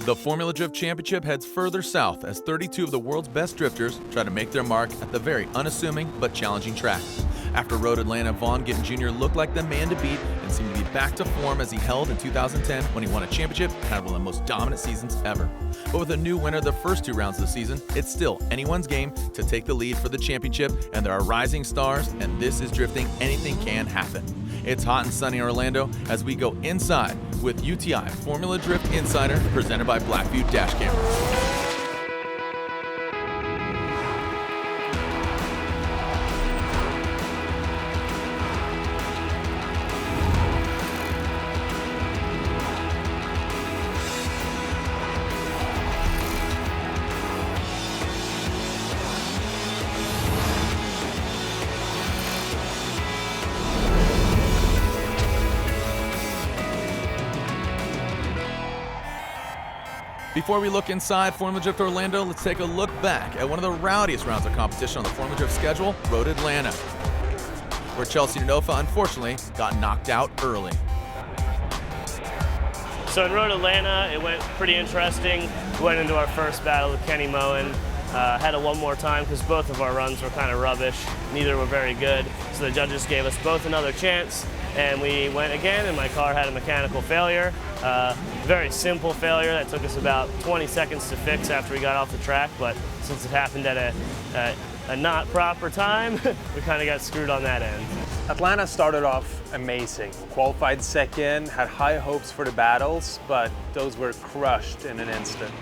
The Formula Drift Championship heads further south as 32 of the world's best drifters try to make their mark at the very unassuming but challenging track. After Road Atlanta, Vaughn Gittin Jr. looked like the man to beat and seemed to be back to form as he held in 2010 when he won a championship, kind of one of the most dominant seasons ever. But with a new winner the first 2 rounds of the season, it's still anyone's game to take the lead for the championship, and there are rising stars, and this is drifting. Anything can happen. It's hot and sunny in Orlando as we go inside with UTI Formula Drift Insider presented by Blackview Dash Cameras. Before we look inside Formula Drift Orlando, let's take a look back at one of the rowdiest rounds of competition on the Formula Drift schedule, Road Atlanta, where Chelsea Nofa unfortunately got knocked out early. So in Road Atlanta, it went pretty interesting. We went into our first battle with Kenny Moen. Had it one more time because both of our runs were kind of rubbish. Neither were very good. So the judges gave us both another chance, and we went again, and my car had a mechanical failure. Very simple failure that took us about 20 seconds to fix after we got off the track, but since it happened at a not proper time, we kind of got screwed on that end. Atlanta started off amazing. Qualified second, had high hopes for the battles, but those were crushed in an instant.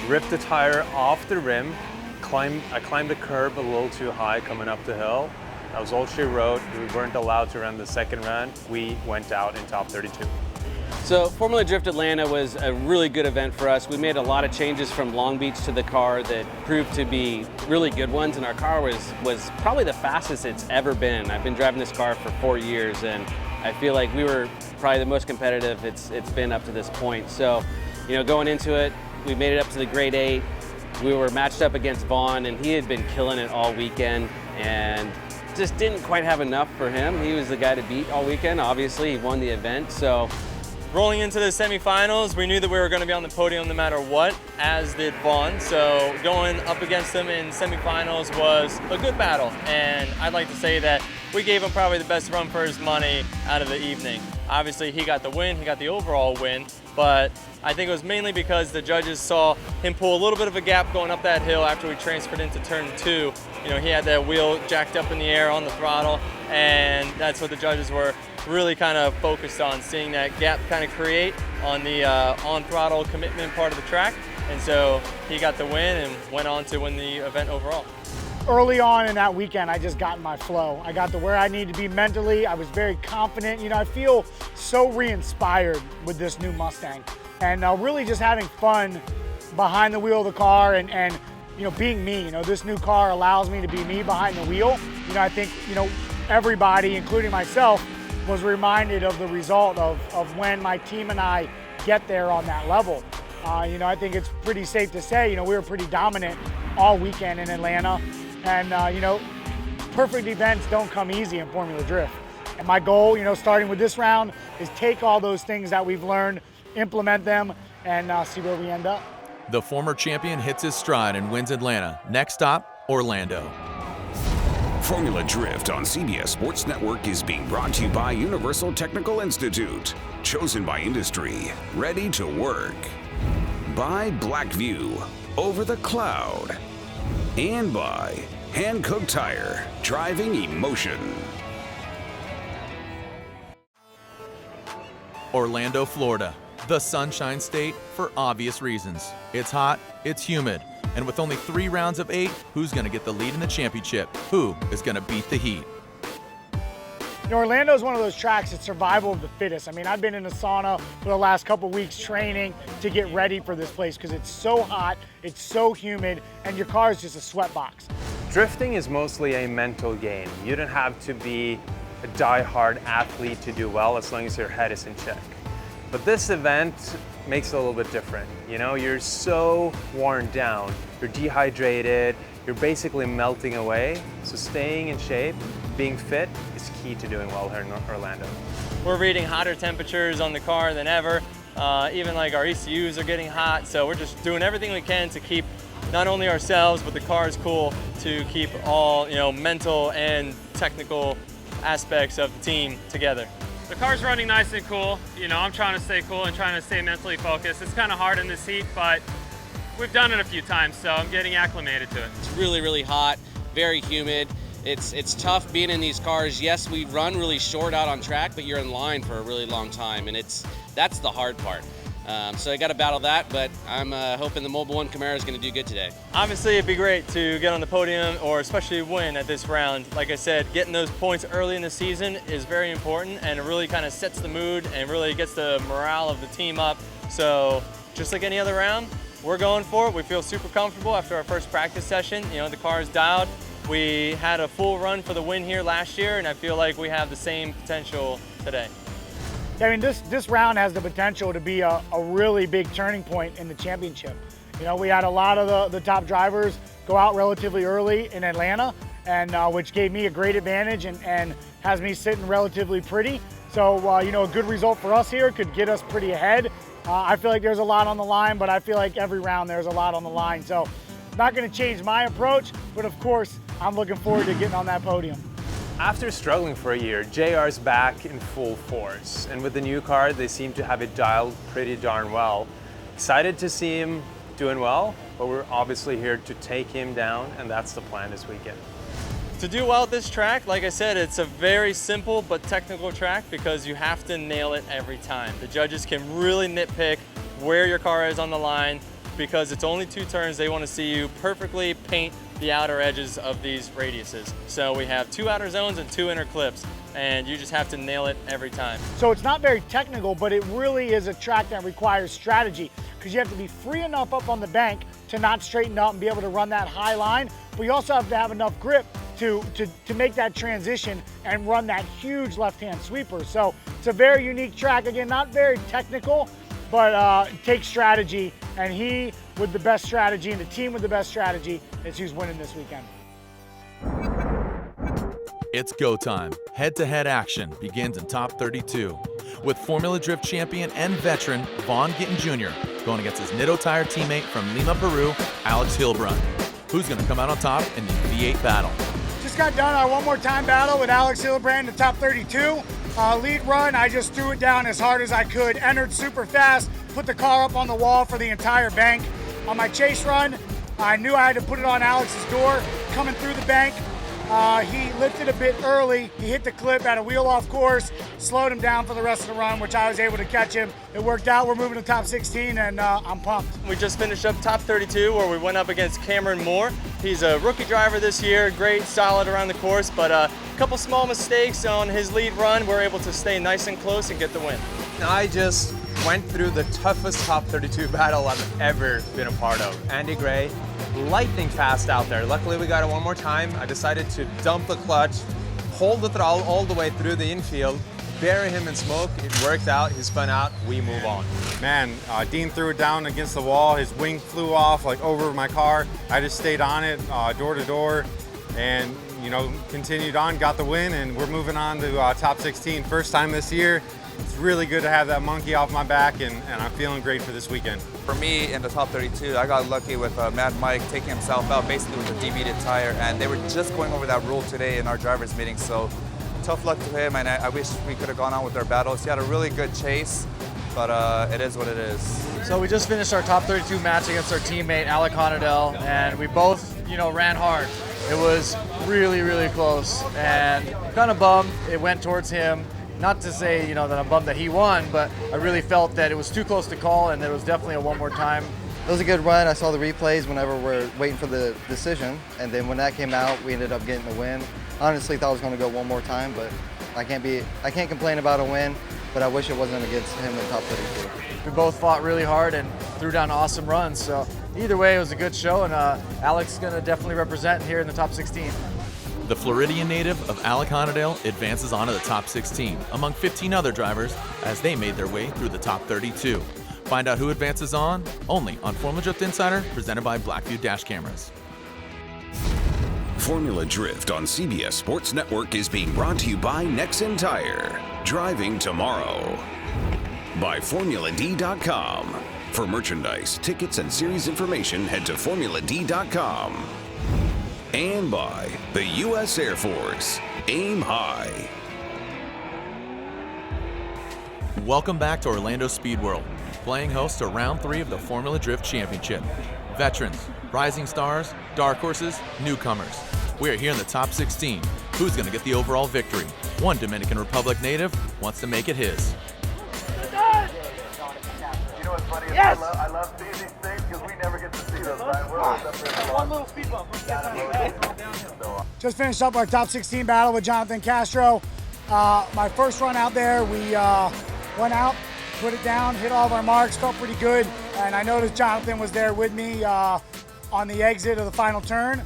Ripped the tire off the rim, I climbed the curb a little too high coming up the hill. That was all she wrote. We weren't allowed to run the second run. We went out in top 32. So Formula Drift Atlanta was a really good event for us. We made a lot of changes from Long Beach to the car that proved to be really good ones, and our car was probably the fastest it's ever been. I've been driving this car for 4 years, and I feel like we were probably the most competitive it's been up to this point. So, you know, going into it, we made it up to the grade 8. We were matched up against Vaughn, and he had been killing it all weekend, and just didn't quite have enough for him. He was the guy to beat all weekend. Obviously, he won the event, so. Rolling into the semifinals, we knew that we were going to be on the podium no matter what, as did Vaughn. So going up against him in semifinals was a good battle. And I'd like to say that we gave him probably the best run for his money out of the evening. Obviously, he got the win, he got the overall win, but I think it was mainly because the judges saw him pull a little bit of a gap going up that hill after we transferred into turn 2. You know, he had that wheel jacked up in the air on the throttle, and that's what the judges were really kind of focused on, seeing that gap kind of create on the on-throttle commitment part of the track. And so he got the win and went on to win the event overall. Early on in that weekend, I just got in my flow. I got to where I needed to be mentally. I was very confident. You know, I feel so re-inspired with this new Mustang. And really just having fun behind the wheel of the car and you know, being me. You know, this new car allows me to be me behind the wheel. You know, I think, you know, everybody, including myself, was reminded of the result of when my team and I get there on that level. You know, I think it's pretty safe to say, you know, we were pretty dominant all weekend in Atlanta. And, you know, perfect events don't come easy in Formula Drift. And my goal, you know, starting with this round, is take all those things that we've learned, implement them, and see where we end up. The former champion hits his stride and wins Atlanta. Next stop, Orlando. Formula Drift on CBS Sports Network is being brought to you by Universal Technical Institute, chosen by industry, ready to work. By Blackview, over the cloud. And by Hankook Tire, driving emotion. Orlando, Florida, the Sunshine State for obvious reasons. It's hot, it's humid, and with only 3 rounds of 8, who's going to get the lead in the championship? Who is going to beat the heat? You know, Orlando is one of those tracks, it's survival of the fittest. I mean, I've been in a sauna for the last couple weeks training to get ready for this place because it's so hot, it's so humid, and your car is just a sweat box. Drifting is mostly a mental game. You don't have to be a die-hard athlete to do well as long as your head is in check. But this event makes it a little bit different. You know, you're so worn down, you're dehydrated, you're basically melting away. So staying in shape, being fit is key to doing well here in Orlando. We're reading hotter temperatures on the car than ever. Even like our ECUs are getting hot, so we're just doing everything we can to keep not only ourselves but the cars cool, to keep all mental and technical aspects of the team together. The car's running nice and cool. I'm trying to stay cool and trying to stay mentally focused. It's kind of hard in this heat, but we've done it a few times, so I'm getting acclimated to it. It's really, really hot, very humid. It's tough being in these cars. Yes, we run really short out on track, but you're in line for a really long time, and that's the hard part. So I got to battle that, but I'm hoping the Mobile One Camaro is going to do good today. Obviously, it'd be great to get on the podium or especially win at this round. Like I said, getting those points early in the season is very important, and it really kind of sets the mood and really gets the morale of the team up. So just like any other round, we're going for it. We feel super comfortable after our first practice session. The car is dialed. We had a full run for the win here last year, and I feel like we have the same potential today. I mean, this round has the potential to be a really big turning point in the championship. We had a lot of the top drivers go out relatively early in Atlanta, and which gave me a great advantage and has me sitting relatively pretty. So, a good result for us here could get us pretty ahead. I feel like there's a lot on the line, but I feel like every round there's a lot on the line. So, not going to change my approach, but of course, I'm looking forward to getting on that podium. After struggling for a year, JR's back in full force, and with the new car, they seem to have it dialed pretty darn well. Excited to see him doing well, but we're obviously here to take him down, and that's the plan this weekend. To do well at this track, like I said, it's a very simple but technical track because you have to nail it every time. The judges can really nitpick where your car is on the line because it's only 2 turns. They want to see you perfectly paint the outer edges of these radiuses. So we have 2 outer zones and 2 inner clips, and you just have to nail it every time. So it's not very technical, but it really is a track that requires strategy because you have to be free enough up on the bank to not straighten up and be able to run that high line, but you also have to have enough grip to make that transition and run that huge left-hand sweeper. So it's a very unique track. Again, not very technical, but it takes strategy, and he with the best strategy and the team with the best strategy is who's winning this weekend. It's go time. Head-to-head action begins in top 32 with Formula Drift champion and veteran Vaughn Gittin Jr. going against his Nitto Tire teammate from Lima, Peru, Alex Hilbrun. Who's going to come out on top in the V8 battle? Just got done our one more time battle with Alex Hilbrand in the top 32. Lead run, I just threw it down as hard as I could, entered super fast, put the car up on the wall for the entire bank. On my chase run, I knew I had to put it on Alex's door. Coming through the bank, he lifted a bit early. He hit the clip at a wheel off course, slowed him down for the rest of the run, which I was able to catch him. It worked out. We're moving to top 16, and I'm pumped. We just finished up top 32 where we went up against Cameron Moore. He's a rookie driver this year, great, solid around the course, but a couple small mistakes on his lead run. We're able to stay nice and close and get the win. I just went through the toughest top 32 battle I've ever been a part of. Andy Gray, lightning fast out there. Luckily we got it one more time. I decided to dump the clutch, hold the throttle all the way through the infield, bury him in smoke. It worked out, he spun out, we move on. Man, Dean threw it down against the wall. His wing flew off like over my car. I just stayed on it door to door and continued on, got the win, and we're moving on to top 16. First time this year. It's really good to have that monkey off my back, and I'm feeling great for this weekend. For me, in the top 32, I got lucky with Mad Mike taking himself out basically with a deviated tire, and they were just going over that rule today in our drivers' meeting, so tough luck to him, and I wish we could have gone on with our battles. He had a really good chase, but it is what it is. So we just finished our top 32 match against our teammate, Alec Honadell, and we both, ran hard. It was really, really close, and kind of bummed it went towards him. Not to say, that I'm bummed that he won, but I really felt that it was too close to call, and there was definitely a one more time. It was a good run. I saw the replays whenever we're waiting for the decision, and then when that came out, we ended up getting the win. Honestly, thought I was going to go one more time, but I can't complain about a win, but I wish it wasn't against him in top 32. We both fought really hard and threw down awesome runs, so either way, it was a good show, and Alex is going to definitely represent here in the top 16. The Floridian native of Alec Honadell advances on to the top 16 among 15 other drivers as they made their way through the top 32. Find out who advances on only on Formula Drift Insider, presented by Blackview Dash Cameras. Formula Drift on CBS Sports Network is being brought to you by Nexen Tire. Driving tomorrow. by FormulaD.com. For merchandise, tickets, and series information, head to FormulaD.com. And by the U.S. Air Force. Aim high. Welcome back to Orlando Speed World, playing host to round 3 of the Formula Drift Championship. Veterans, rising stars, dark horses, newcomers. We are here in the top 16. Who's going to get the overall victory? One Dominican Republic native wants to make it his. You know what's funny? Yes! I love seeing these things because we never get to see those. One little speed bump. Just finished up our top 16 battle with Jonathan Castro. My first run out there, we went out, put it down, hit all of our marks, felt pretty good. And I noticed Jonathan was there with me on the exit of the final turn.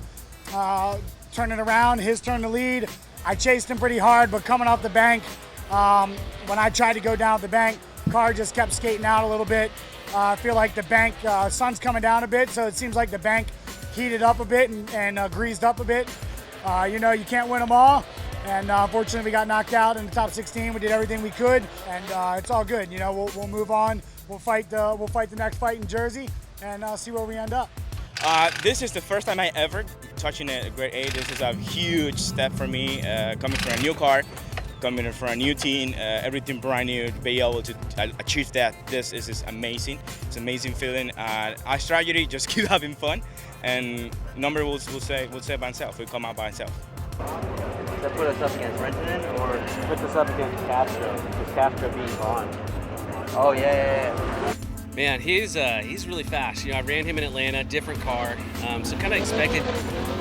Turning around, his turn to lead. I chased him pretty hard, but coming off the bank, when I tried to go down the bank, car just kept skating out a little bit. I feel like the bank, sun's coming down a bit, so it seems like the bank heated up a bit and greased up a bit. You know, you can't win them all. And unfortunately, we got knocked out in the top 16. We did everything we could, and it's all good. You know, we'll move on. We'll fight the next fight in Jersey, and see where we end up. This is the first time I ever touching a grade 8. This is a huge step for me, coming from a new car, coming from a new team, everything brand new. To be able to achieve that, this is amazing. It's an amazing feeling. Our strategy, just keep having fun, and number will say by itself. We'll come out by itself. Does that put us up against Renton or put us up against Castro? Because Castro being on. Oh yeah. Man, he's really fast. You know, I ran him in Atlanta, different car, so kind of expected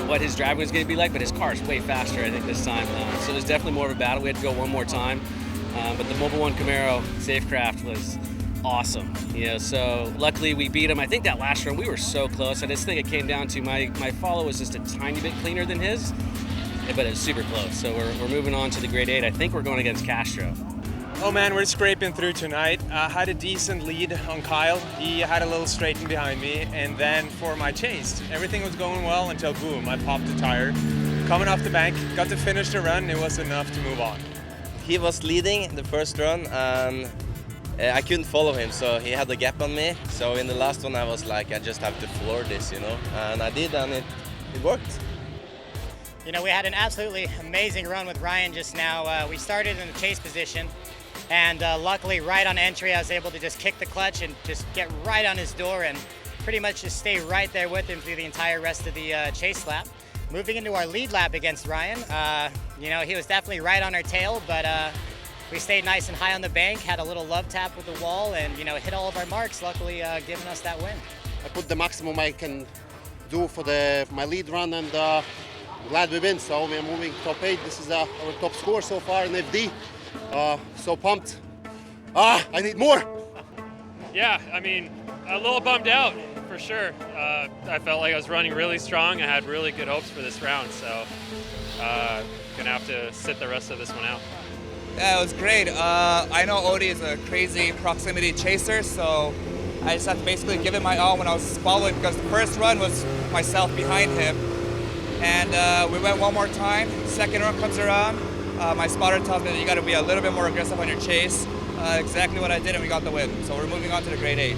what his driving was going to be like, but his car is way faster, I think, this time. So it was definitely more of a battle. We had to go one more time, but the Mobil 1 Camaro Safecraft was awesome. You know, so luckily we beat him. I think that last run we were so close. I just think it came down to my follow was just a tiny bit cleaner than his, but it was super close. So we're moving on to the grade 8. I think we're going against Castro. Oh man, we're scraping through tonight. I had a decent lead on Kyle. He had a little straighten behind me, and then for my chase, everything was going well until boom, I popped the tire. Coming off the bank, got to finish the run, it was enough to move on. He was leading the first run, and I couldn't follow him, so he had the gap on me. So in the last one, I was like, I just have to floor this, you know, and I did, and it worked. You know, we had an absolutely amazing run with Ryan just now. We started in the chase position, and luckily right on entry I was able to just kick the clutch and just get right on his door and pretty much just stay right there with him through the entire rest of the chase lap. Moving into our lead lap against Ryan, you know, he was definitely right on our tail, but we stayed nice and high on the bank, had a little love tap with the wall, and, you know, hit all of our marks, luckily giving us that win. I put the maximum I can do for my lead run, and glad we win. So we're moving top 8. This is our top score so far in FD. So pumped. I need more. Yeah, I mean, a little bummed out for sure. I felt like I was running really strong. I had really good hopes for this round, so gonna have to sit the rest of this one out. Yeah, it was great. I know Odie is a crazy proximity chaser, so I just had to basically give it my all when I was following, because the first run was myself behind him. And we went one more time. Second run comes around. My spotter tells me that you got to be a little bit more aggressive on your chase. Exactly what I did, and we got the win. So we're moving on to the grade 8.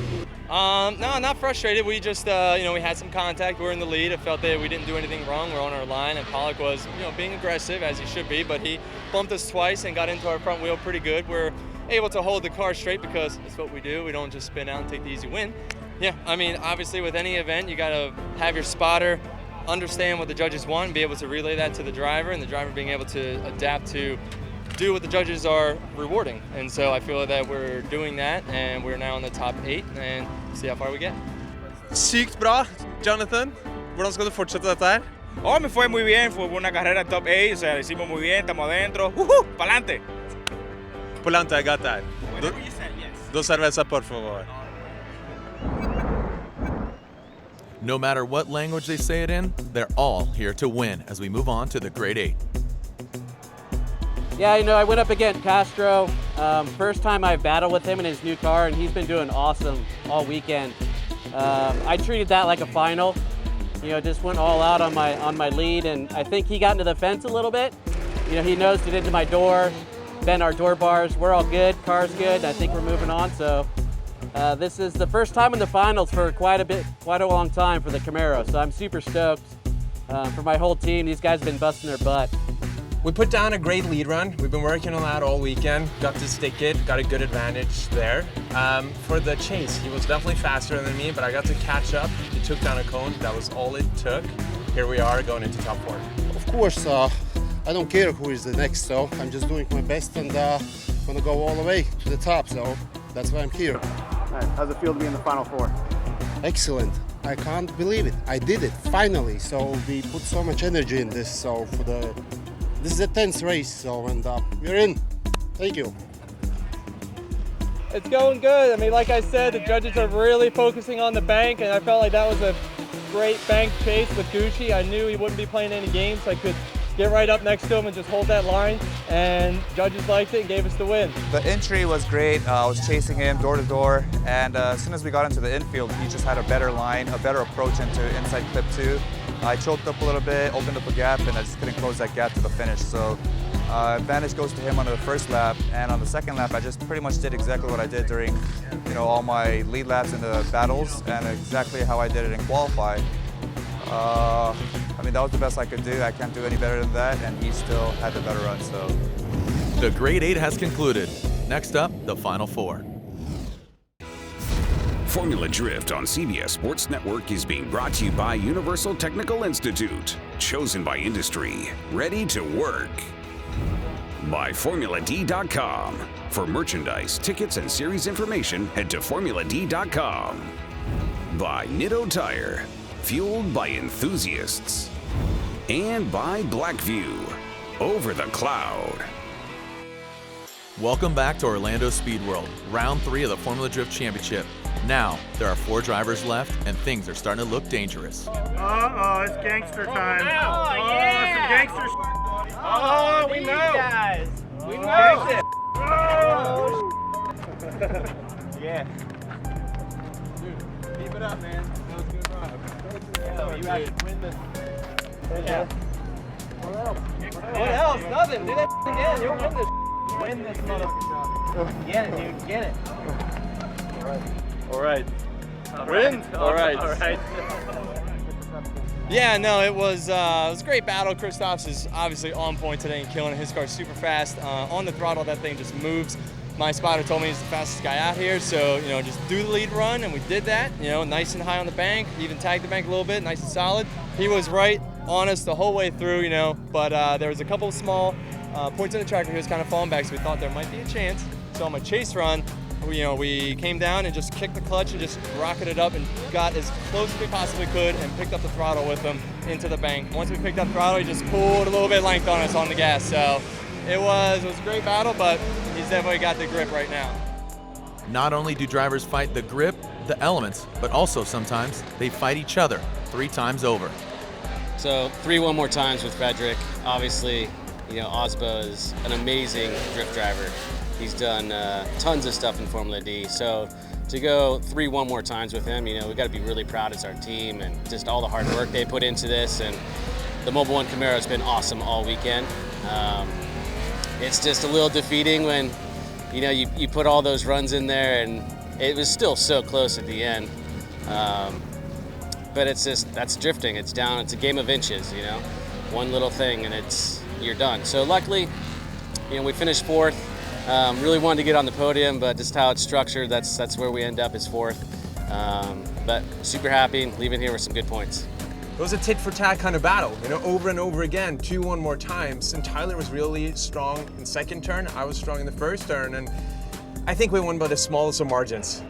No, not frustrated. We just, you know, we had some contact. We were in the lead. I felt that we didn't do anything wrong. We're on our line, and Pollock was, you know, being aggressive as he should be. But he bumped us twice and got into our front wheel pretty good. We're able to hold the car straight because it's what we do. We don't just spin out and take the easy win. Yeah, I mean, obviously with any event, you got to have your spotter understand what the judges want and be able to relay that to the driver, and the driver being able to adapt to do what the judges are rewarding. And so I feel that we're doing that, and we're now in the top 8 and see how far we get. Sykt bra, Jonathan. Hvordan skal du fortsette dette her? Oh, me fue muy bien, fue una carrera top 8, o sea, lo hicimos muy bien, estamos adentro. Pa'lante. Pa'lante, I got that. Dos cervezas, por favor. No matter what language they say it in, they're all here to win as we move on to the grade 8. Yeah, you know, I went up against Castro. First time I battled with him in his new car, and he's been doing awesome all weekend. I treated that like a final. You know, just went all out on my lead, and I think he got into the fence a little bit. You know, he nosed it into my door, bent our door bars. We're all good, car's good. I think we're moving on. So this is the first time in the finals for quite a long time for the Camaro. So I'm super stoked for my whole team. These guys have been busting their butt. We put down a great lead run. We've been working on that all weekend. Got to stick it, got a good advantage there. For the chase, he was definitely faster than me, but I got to catch up. He took down a cone, that was all it took. Here we are going into top 4. Of course, I don't care who is the next, so I'm just doing my best and gonna go all the way to the top, so that's why I'm here. All right, how's it feel to be in the Final 4? Excellent. I can't believe it. I did it, finally. So we put so much energy in this, so this is a tense race, so, and we're in. Thank you. It's going good. I mean, like I said, the judges are really focusing on the bank, and I felt like that was a great bank chase with Gucci. I knew he wouldn't be playing any games, so I could get right up next to him and just hold that line, and judges liked it and gave us the win. The entry was great. I was chasing him door to door, and as soon as we got into the infield, he just had a better line, a better approach into inside clip 2. I choked up a little bit, opened up a gap, and I just couldn't close that gap to the finish. So advantage goes to him on the first lap, and on the second lap, I just pretty much did exactly what I did during, all my lead laps in the battles, and exactly how I did it in qualify. I mean, that was the best I could do. I can't do any better than that, and he still had the better run, so. The Grade 8 has concluded. Next up, the Final 4. Formula Drift on CBS Sports Network is being brought to you by Universal Technical Institute. Chosen by industry. Ready to work. By FormulaD.com. For merchandise, tickets, and series information, head to FormulaD.com. By Nitto Tire. Fueled by enthusiasts. And by Blackview. Over the cloud. Welcome back to Orlando Speed World, round 3 of the Formula Drift Championship. Now, there are 4 drivers left, and things are starting to look dangerous. Uh-oh, it's gangster time. Oh, yeah! Some gangster Oh, we know! Guys. We know! Yeah. Dude, keep it up, man. That was a good run. You have to win this. Yeah. What else? Nothing. Do that again. You'll win this. Win this motherfucker. Get it, dude. Get it. All right. Win? All right. All right. Yeah, no, it was a great battle. Christoph's is obviously on point today and killing it. His car's super fast. On the throttle, that thing just moves. My spotter told me he's the fastest guy out here, so, just do the lead run, and we did that, nice and high on the bank, even tagged the bank a little bit, nice and solid. He was right on us the whole way through, but there was a couple of small points on the track where he was kind of falling back, so we thought there might be a chance. So on my chase run, we came down and just kicked the clutch and just rocketed up and got as close as we possibly could and picked up the throttle with him into the bank. Once we picked up the throttle, he just pulled a little bit of length on us on the gas. So it was a great battle, but he's definitely got the grip right now. Not only do drivers fight the grip, the elements, but also sometimes they fight each other 3 times over. So 3 one more times with Frederick. Obviously, Osbo is an amazing drift driver. He's done tons of stuff in Formula D. So to go 3 one more times with him, we got to be really proud as our team and just all the hard work they put into this. And the Mobil 1 Camaro has been awesome all weekend. It's just a little defeating when, you put all those runs in there and it was still so close at the end. But that's drifting. It's down, it's a game of inches, one little thing and you're done. So luckily, we finished 4th. Really wanted to get on the podium, but just how it's structured, that's where we end up is 4th. But super happy leaving here with some good points. It was a tit-for-tat kind of battle, over and over again, 2 one more times. And Tyler was really strong in second turn. I was strong in the first turn, and I think we won by the smallest of margins.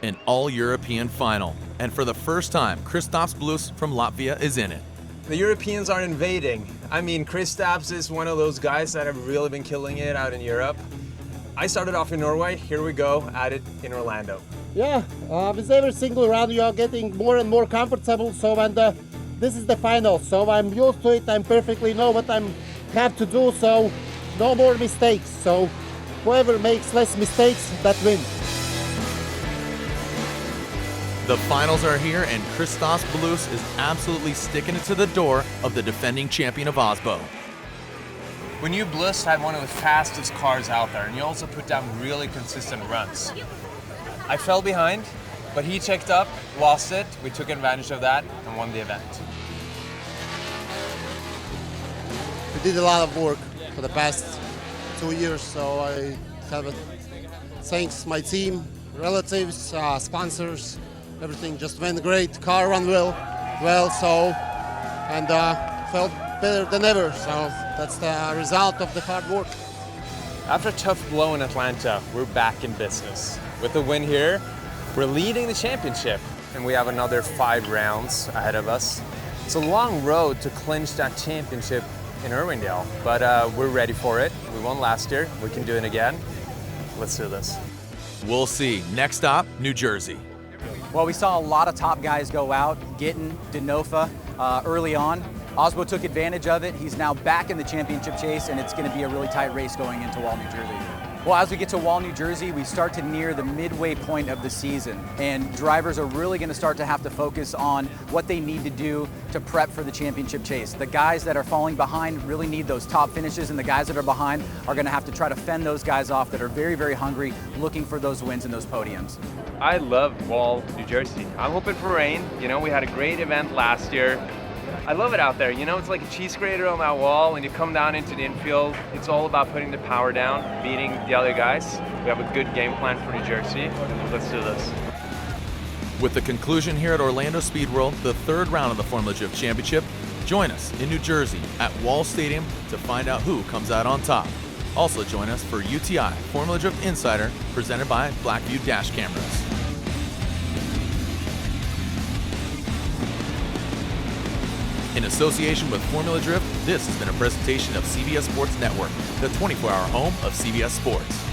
An all-European final, and for the first time, Christophs Blues from Latvia is in it. The Europeans are invading. I mean, Kristaps is one of those guys that have really been killing it out in Europe. I started off in Norway. Here we go at it in Orlando. Yeah, with every single round you are getting more and more comfortable. So this is the final. So I'm used to it. I perfectly know what I have to do. So no more mistakes. So whoever makes less mistakes, that wins. The finals are here, and Christophs Blues is absolutely sticking it to the door of the defending champion of Osbo. When you Bliss had one of the fastest cars out there, and you also put down really consistent runs. I fell behind, but he checked up, lost it. We took advantage of that and won the event. We did a lot of work for the past 2 years, so I have a thanks my team, relatives, sponsors, everything just went great. Car ran well, so, and felt better than ever. So that's the result of the hard work. After a tough blow in Atlanta, we're back in business. With the win here, we're leading the championship, and we have another 5 rounds ahead of us. It's a long road to clinch that championship in Irwindale, but we're ready for it. We won last year, we can do it again. Let's do this. We'll see. Next stop, New Jersey. Well, we saw a lot of top guys go out, Gittin, Denofa early on. Osbo took advantage of it. He's now back in the championship chase, and it's going to be a really tight race going into Wall, New Jersey. Well, as we get to Wall, New Jersey, we start to near the midway point of the season, and drivers are really going to start to have to focus on what they need to do to prep for the championship chase. The guys that are falling behind really need those top finishes, and the guys that are behind are going to have to try to fend those guys off that are very, very hungry, looking for those wins and those podiums. I love Wall, New Jersey. I'm hoping for rain. You know, we had a great event last year. I love it out there. You know, it's like a cheese grater on that wall. When you come down into the infield, it's all about putting the power down, beating the other guys. We have a good game plan for New Jersey. Let's do this. With the conclusion here at Orlando Speed World, the 3rd round of the Formula Drift Championship, join us in New Jersey at Wall Stadium to find out who comes out on top. Also join us for UTI Formula Drift Insider, presented by Blackview Dash Cameras. In association with Formula Drift, this has been a presentation of CBS Sports Network, the 24-hour home of CBS Sports.